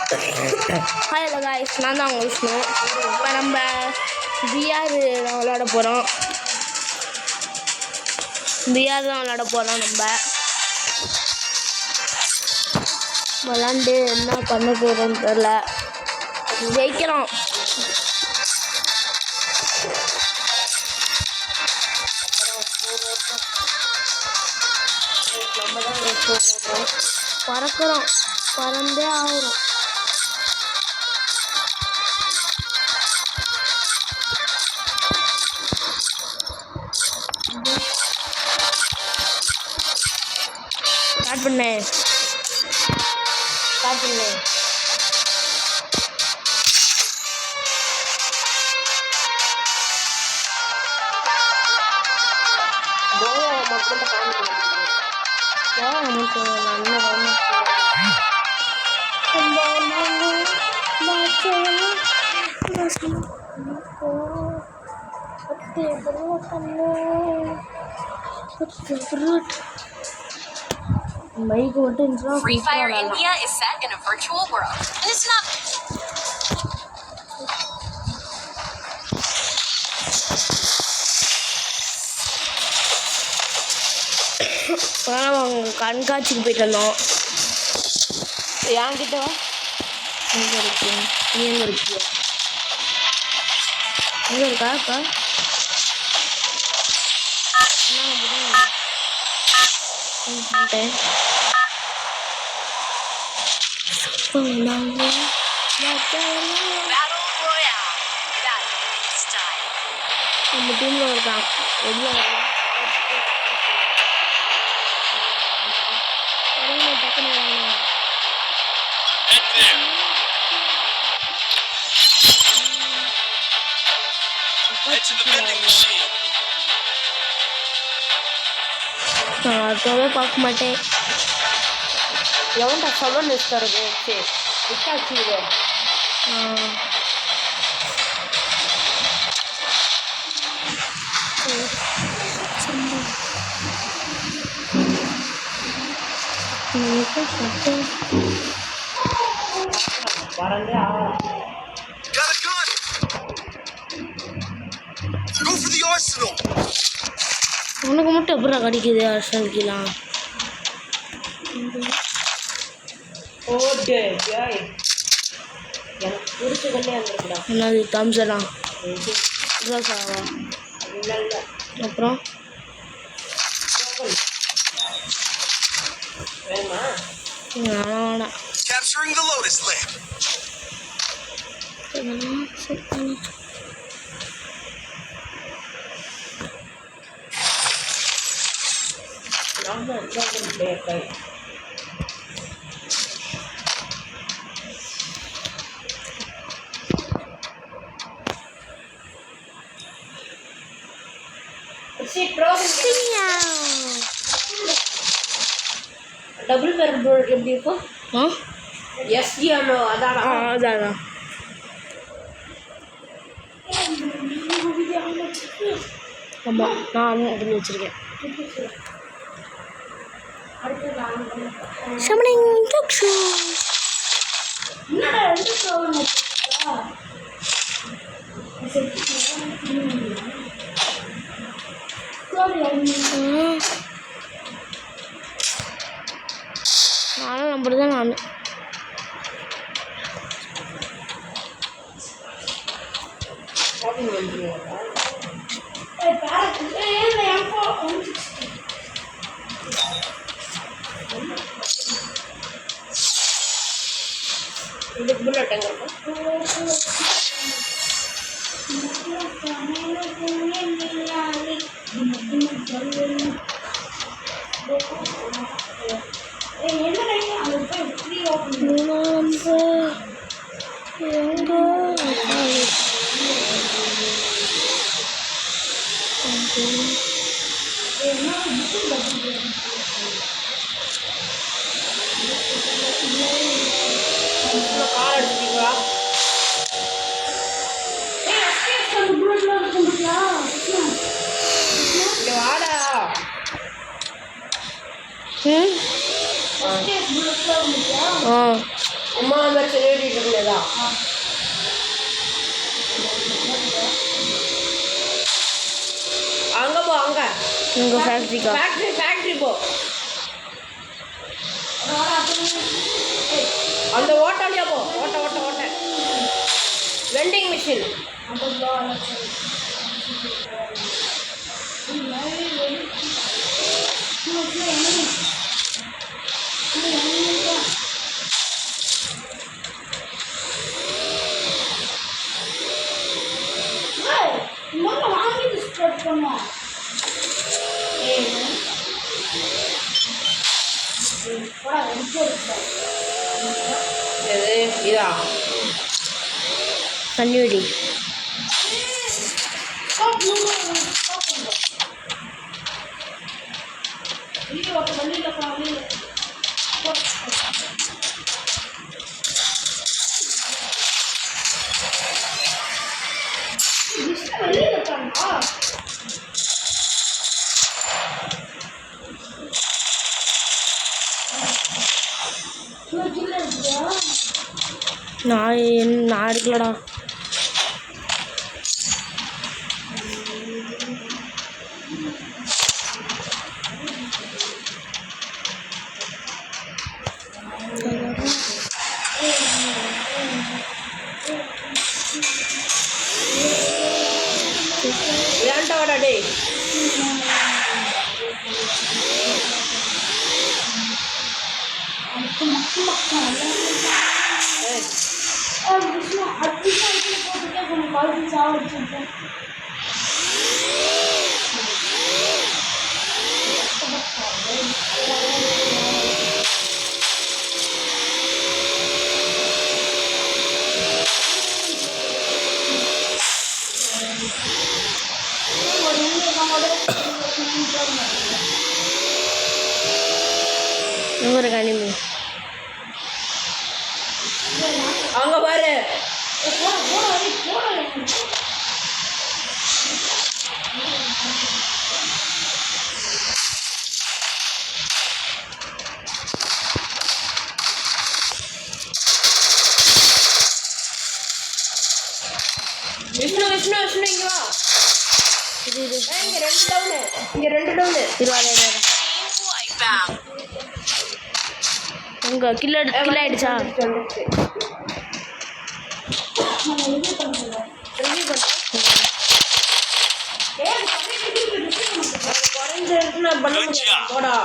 Hello guys, நான் தான் உங்கள் விஷ்ணு. இப்போ நம்ம பிஆர் தான் விளாட போகிறோம். நம்ம விளாண்டு என்ன பண்ண போகிறோம்னு தெரில. ஜெயிக்கிறோம். பறக்கிறோம், பறந்தே ஆகிறோம். ஸ்டார்ட் பண்ணு. Free Fire India is set in a virtual world. And it's not கண்காட்சிக்கு போயிட்டு வந்தோம். என்கிட்ட வா. எங்கே இருக்கு? நீ எங்கே இருக்கிய? எங்கே இருக்கா இப்போ? Battle Royale. Battle style. நம்ம டீமில் இருக்கான். வெளியே வரலாம். அடுத்தவே பார்க்க மாட்டேன். எவன்டா சலூன் இஸ்தறது? சரி விட்டாச்சு இது. வரந்தே ஆகலாம். உனக்கு மட்டும் எப்படா கிடைக்குது அர்சனல்கெலாம்? ஓட்டு ஜாய் எனக்கு பிடிச்சதுன்னே வந்துருக்குடா. என்னது தம்சனா? ரோசாவா? இல்லை இல்லை. அப்புறம் வேணுமா? வேணாம். Capturing the Lotus Lamp. நம்ம எக்ஸாம்பிள் பிளேயர் கை டபுள் பேரல் எப்படி இருக்கும்? எஸ்டிஆனோ அதானா? அதான். ஆமாம், நான் பண்ணி வச்சுருக்கேன். நானும் நம்புறதான் நான். இதுக்கு புல்லட் எங்கே இருக்கும்? கால் எடுத்துட்டீங்களா? வாடா. அம்மா மாதிரி சொல்லிட்டு இருந்ததா அங்கே போ அங்கே உங்கள் ஃபேக்ட்ரிக்கா? ஃபேக்ட்ரி போ அந்த ஓட்டாலியா போ ஓட்ட வெண்டிங் மிஷின் இதா கன்னியூடி நான் எடுக்கலடா. ஏன்டா டே ஒரு கனிமி அங்க பாரு விஷ்ணு விஷ்ணு விஷ்ணு இங்க வா இங்க ரெண்டு டவுனு உங்க கில் ஆயிடுச்சா? போடா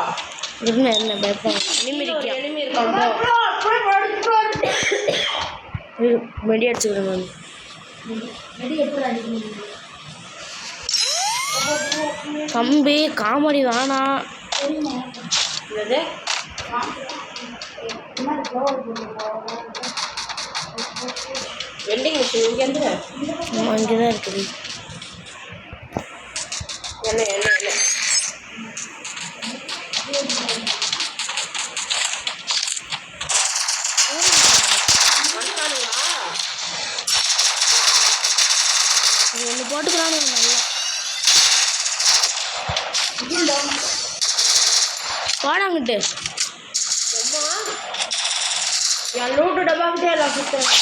என்ன பயப்பா வெடி அடிச்சுக்கிறேன் கம்பி காமெடி வேணாம். வெண்டிங் மிஷின் இங்கே இருந்து இங்கே தான் இருக்குது. என்ன என்ன என்ன ஒன்று போட்டுக்கிறானு நல்லா வாடாங்கிட்டு என் லூட்டு டப்பாக்கிட்டே எல்லாம் சுற்றுறேன்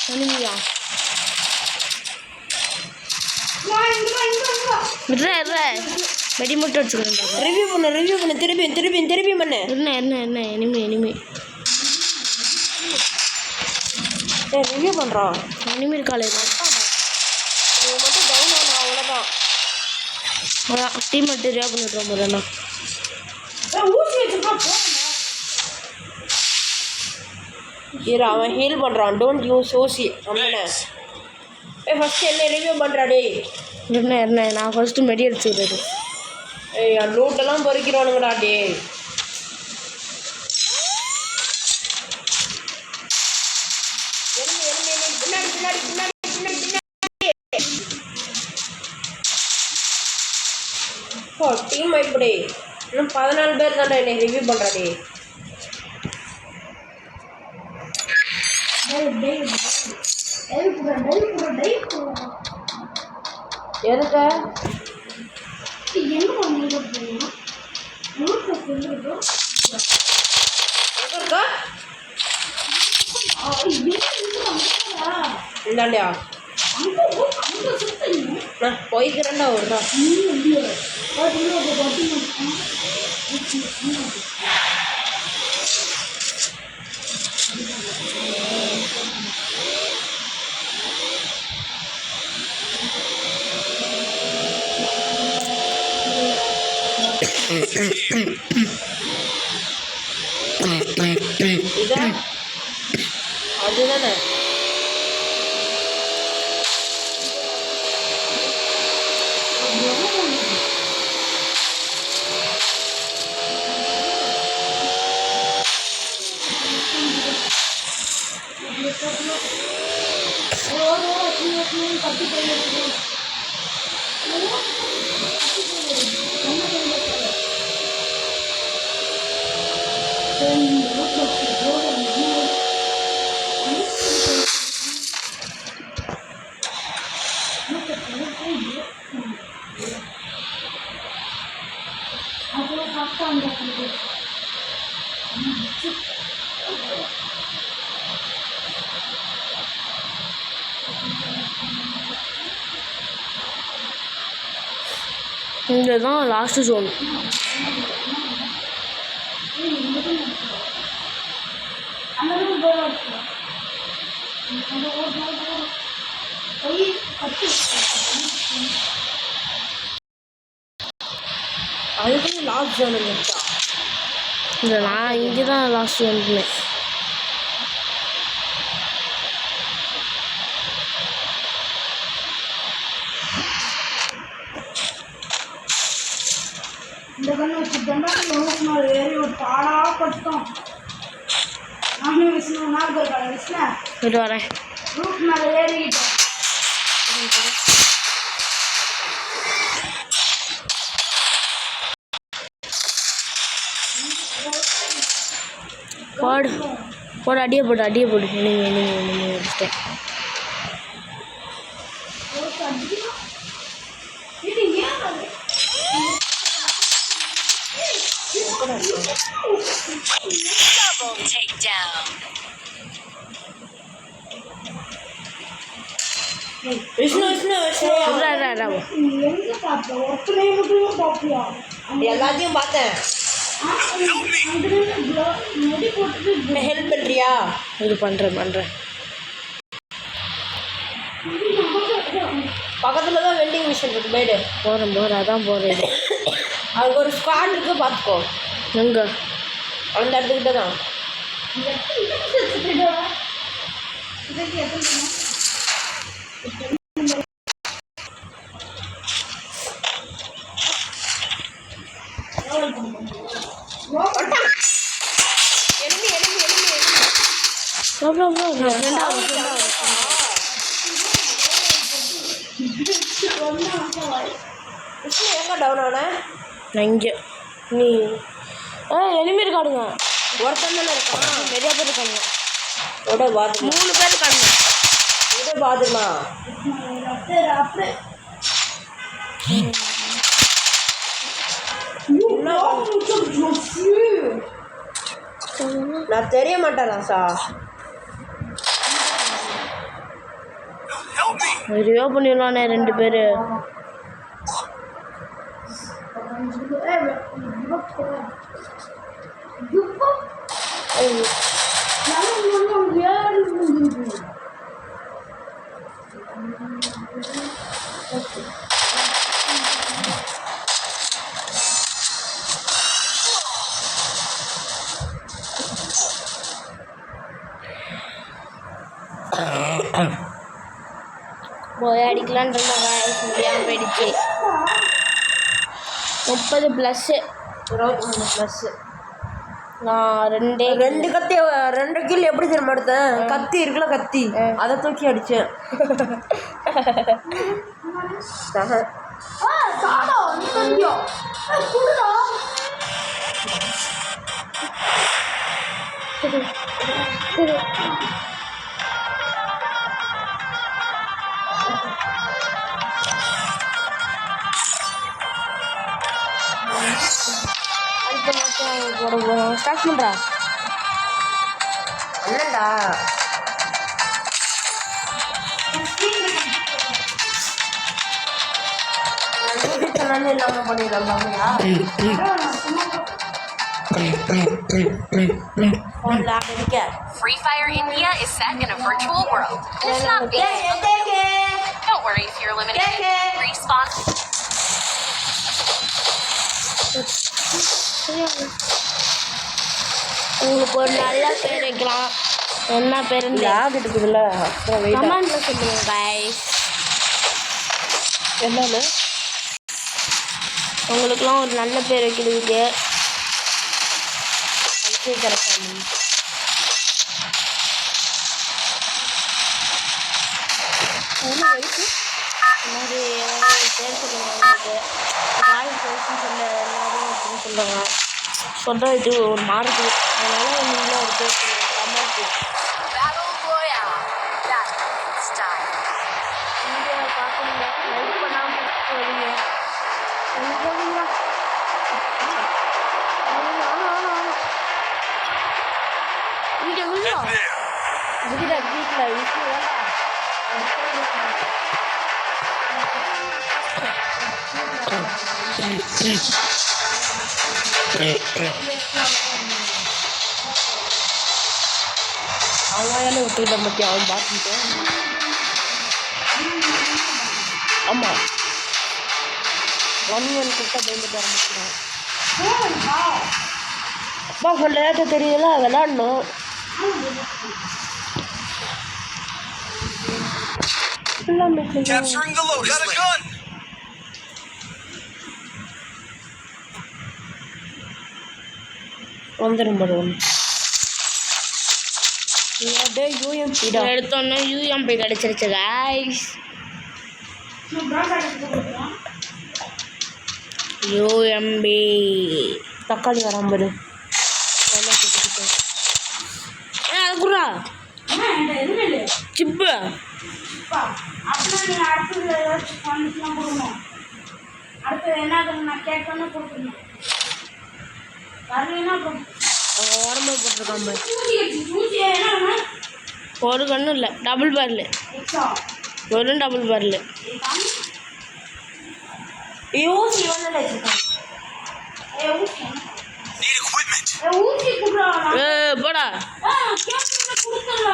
சொன்னீங்களா? வெடி மட்டும் அடிச்சுக்கிறேன். ரிவ்யூ பண்ணு திருப்பி பண்ணு என்ன எனிமி ரிவ்யூ பண்ணுறோம். எனிமி இருக்காளே இவங்க மட்டும் டவுன் ஆகணும் அவ்வளோதான். அதான் டீம் மட்டும் ரியா பண்ணிட்டுருவோம் போதுண்ணா. ஊசி வச்சுருக்கா இரு அவன் ஹீல் பண்ணுறான். டோன்ட் யூஸ் ஊசி அம்மனை ஃபஸ்ட்டு என்ன ரிவ்யூ பண்ணுறாடே என்ன நான் ஃபஸ்ட்டு மெடி அடிச்சுக்கிறது. ஏய் என் லூட்டெல்லாம் பொறிக்கிறோனுங்கடா டே. டீம் இப்படி இன்னும் 14 பேர் தானே என்னை ரிவ்யூ பண்ணுறாடே. எதுக்கு எங்க இருக்கா இந்தாண்டியா நான் போய்க்கிறேன்டா ஒருடா. இதான் அதுதானே இங்கே தான் லாஸ்ட்டு ஜோன். அதுக்கு லாஸ்ட் ஜோன் இருக்கா? இல்லை நான் இங்கே தான் லாஸ்ட் ஜோன். இந்த கண்ணு வச்சுட்டோம்னா ரூஃப் மேலே ஏறி ஒரு பாடா பட்டோம். நானும் விஷ்ணு நாகர் கடை விஷ்ணு இது வரேன். ரூஃப் மேலே ஏறிக்கிட்டோம். போடு போடு, அடியே போடு அடியே போடு. இனிமே வச்சுட்டேன். Double takedown. விஷ்ணு விஷ்ணு விஷ்ணு எங்கே பார்த்த ஒருத்தனை மட்டும் பார்ப்பியா? எல்லாத்தையும் பார்த்தேன். நெடி போட்டுட்டு ஹெல்ப் பண்ணுறியா? இது பண்ணுறேன். பக்கத்தில் தான் வெண்டிங் மிஷின் இருக்கு. போய்டு. போகிறேன் அதான் போகிறேன். அங்கே ஒரு ஸ்குவாட் இருக்கு, பார்த்துக்கோ. எங்கே? அந்த இடத்துக்கிட்ட தான். எங்கே டவுன் ஆன? நான் இங்கே. நீ எனிமே இருக்காடுங்க. ஒருத்தன் தானே இருக்கான்? நிறையா பேர் இருக்காங்க. விட பாத்ரூம் 3 பேர் இருக்காங்க. விட பாத்ரூமா? நான் தெரிய மாட்டேனா சார்? ரிவோ பண்ணிடலானே 2 பேர். போய் அடிக்கலான்னு முடியாமல் போயிடுச்சு. 30 +. 23 +. நான் 2 கத்தி 2 கில் எப்படி தெரியுமா எடுத்தேன்? கத்தி இருக்குல்ல, கத்தி அதை தூக்கி அடித்தேன். அடுத்த மாதம் போட போகிறோம். ஸ்டார்ட் பண்ணுறா. என்னடா சம்மந்தமே இல்லாமல் பண்ணிடலாம்யா ஃபோனில் ஆட் இருக்க Free Fire India is set in a virtual world. It's not based. Don't worry if you're limited. Respawn. உங்களுக்கு ஒரு நல்ல பேர் வைக்கலாம். என்ன பேருன்னு லாக் இருக்குதுல்ல அப்புறம் வெயிட் கமெண்ட்ல சொல்லுங்க guys. என்னன்னு உங்களுக்குலாம் ஒரு நல்ல பேர் வைக்கிறதுக்கு ஐசே கரெக்டாக மாதிரி ஏதாவது பேர் சொல்லுங்க உங்களுக்கு ராயல் பேர்ஸ்னு சொல்ல எல்லாரும் அப்படின்னு சொல்லுங்க சொல்கிற இது ஒரு மாறுது அதனால நீங்களும் ஒரு பேர் சொல்லுங்க comment Battle Royale. That's style. Video பார்க்குறீங்க லைக் பண்ணாமல் போவீங்க போவீங்களா வீடியோ வீடியோ There. வீட்டில் வீட்டில் வீட்டில் வேண்டாம் அவன் வேலை ஒத்துக்கிட்ட பற்றி அவன் பார்த்துட்டு ஆமாம் 1-1 கிட்ட பயந்துட்டு ஆரம்பிக்கிறான் அப்பா சொல்ல தெரியல விளாடணும் Capturing the Lotus Lamp. வந்துடும் பருவம் யூஎம்பிடா எடுத்தோன்னே யூஎம்பி கிடச்சிருச்சு காய்ஸ் யூஎம்பி தக்காளி வராம்பரு அது குர்ரா சிப்பு அப்படின்னா நீங்கள் அடுத்தது ஏதாச்சும் பண்ணிக்கலாம் கொடுக்கணும் அடுத்தது என்ன நான் கேட்டோன்னே கொடுக்கணும் வரலைன்னா அப்புறம் அவன் உடம்பு போட்டிருக்கான் பாரு ஊசி என்ன ஒரு கண்ணும் இல்லை டபுள் பேர்லு எக்ஸா வெறும் டபுள் பேர்லு யூசி ஒன்று வச்சுருக்கான் ஊசி Need equipment. ஊசி கொடுக்குறாங்க போடா கொடுக்கல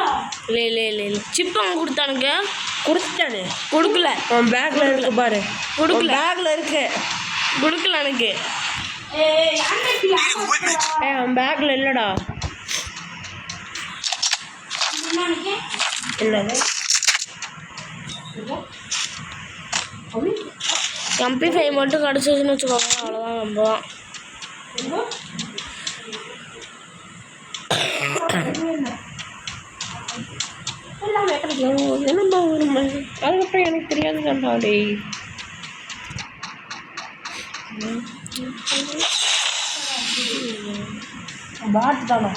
இல்லை இல்லை இல்லை இல்லை சிப்பு அவன் கொடுத்தானுங்க கொடுத்துட்டானே கொடுக்கல அவன் பேக்கில் இருக்கு பாரு கொடுக்கல பேக்கில் இருக்கு கொடுக்கல எனக்கு Need equipment. அவன் பேக்கில் இல்லைடா என்னது MP5 மட்டும் கிடச்சிதுன்னு வச்சுக்கோங்க அவ்வளோதான் நம்பலாம் என்னம்மா ஒரு அதுக்கப்புறம் எனக்கு தெரியாது கண்டா டேய் பாட்டு தானா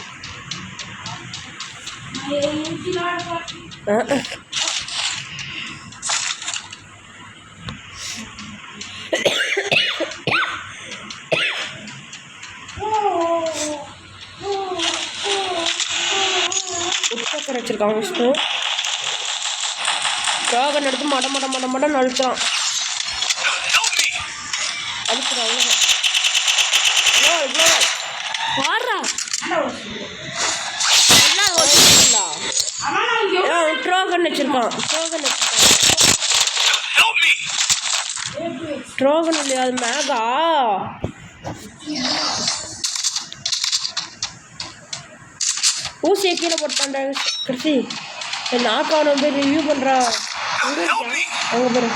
உச்சக்கரை வச்சிருக்காங்க விஷ்ணு யோகன் எடுத்து மட மட மட மடன்னு அழுத்துறான் Help me. அழுத்துறான் இவ்வளோ பாடுறா ட்ரோகன் வச்சிருக்கான் Help me. ட்ரோகன் இல்லையா அது மேகா ஊசியை கீழே போட்டான்டா கிருஷி நாக்கான போய் ரிவ்யூ பண்ணுறா Help me. அங்கே பாரு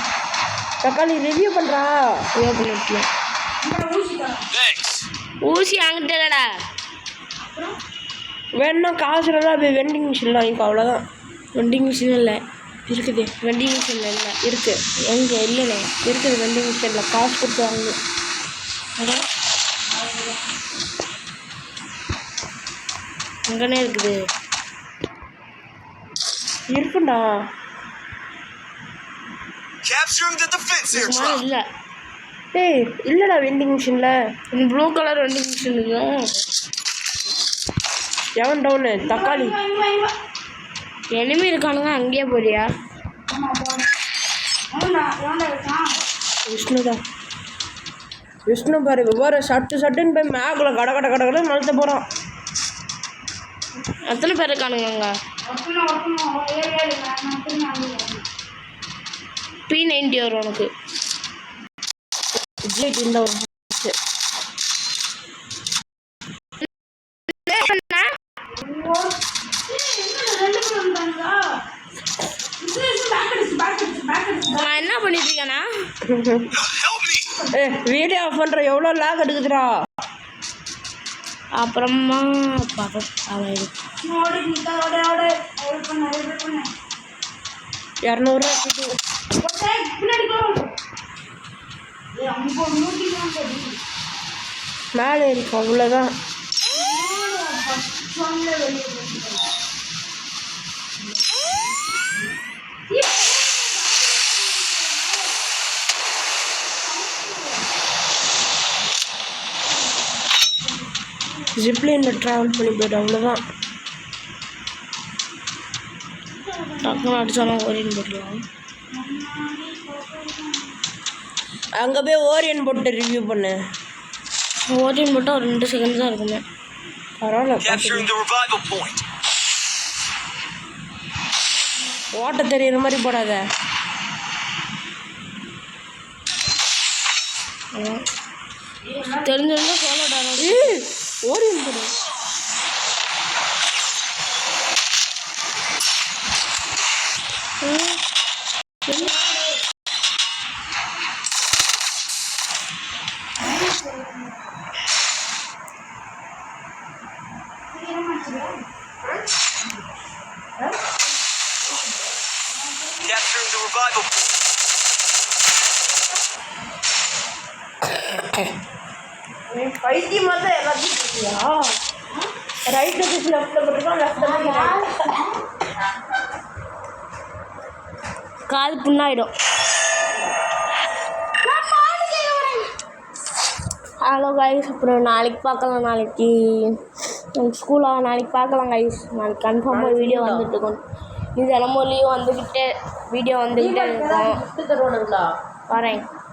தக்காளி ரிவ்யூ பண்ணுறா Thanks. ஊசி அங்கிட்ட இல்லடா வேணுன்னா காசு இருந்தால் போய் வெண்டிங் மிஷினில் வாங்கிக்கோ அவ்வளோதான் வெண்டிங் மிஷின் இல்லை இருக்குது வெண்டிங் மிஷினில் இல்லை இருக்குது எங்கே இல்லைண்ணே இருக்குது வெண்டிங் மிஷினில் காசு கொடுத்து வாங்க அங்கனே இருக்குது இருக்குண்டா Capturing the defense சும்மா airdrop. இல்லை ஏய் இல்லைடா வெண்டிங் மிஷினில் ப்ளூ கலர் வெண்டிங் மிஷின் இருக்கும் எவன் டவுனு தக்காளி எனிமி இருக்கானுங்க அங்கேயே போறியா ஆமாம் போகிறேன் எவன்டா இருக்கான் விஷ்ணுதான் விஷ்ணு பாரு ஒவ்வொரு சட்டுன்னு போய் மேக்கில் கட நழுத்த போகிறான். எத்தனை பேர் இருக்கானுங்க அங்கே? ஒட்டணும் ஏழு நான் திரும்ப P90 வரும் உனக்கு. இந்த ஒரு நான் என்ன பண்ணிட்டு இருக்கேன்னா Help me! வீடியோ ஆஃப் பண்ணுற எவ்வளோ லாக் எடுக்குதுடா. அப்புறமா பார்ப்போம். ஓடி நிற்க ஓட பண்ண 200 பின்னாடி அங்கே 100 மேலே இருக்கும் அவ்வளோதான். ஜிப்லைனில் ட்ராவல் பண்ணி போய்ட்டு அவ்வளோதான். டக்குன்னு அடிச்சாலும் ஓரின்னு போட்டுருவாங்க. அங்கே போய் ஓரியன் போட்டு ரிவ்யூ பண்ணு. ஓரின்னு போட்டால் ஒரு 2 செகண்ட் தான் இருக்குமே. பரவாயில்ல. Capturing the revival point. ஓட்ட தெரியுற மாதிரி போடாத. தெரிஞ்சிருந்தா சோலோடா ஓரியன் போடு. Capturing the revival point. பைத்தியமாக தான் எல்லாத்தையும் போட்டியா? ரைட்டு திஸ் லெஃப்ட்டில் போட்டிருக்கோம், லெஃப்ட்டில் கால் புண்ணாயிடும். ஹலோ கைஸ், அப்புறம் நாளைக்கு பார்க்கலாம். நாளைக்கு ஸ்கூலாக நாளைக்கு பார்க்கலாம் கைஸ். நாளைக்கு கன்ஃபார்மாக வீடியோ வந்துட்டு இருக்கும். இது தினமும் லீவ் வந்துக்கிட்டே வீடியோ வந்துக்கிட்டே இருக்கும். தருவானுங்களா? வரேன்.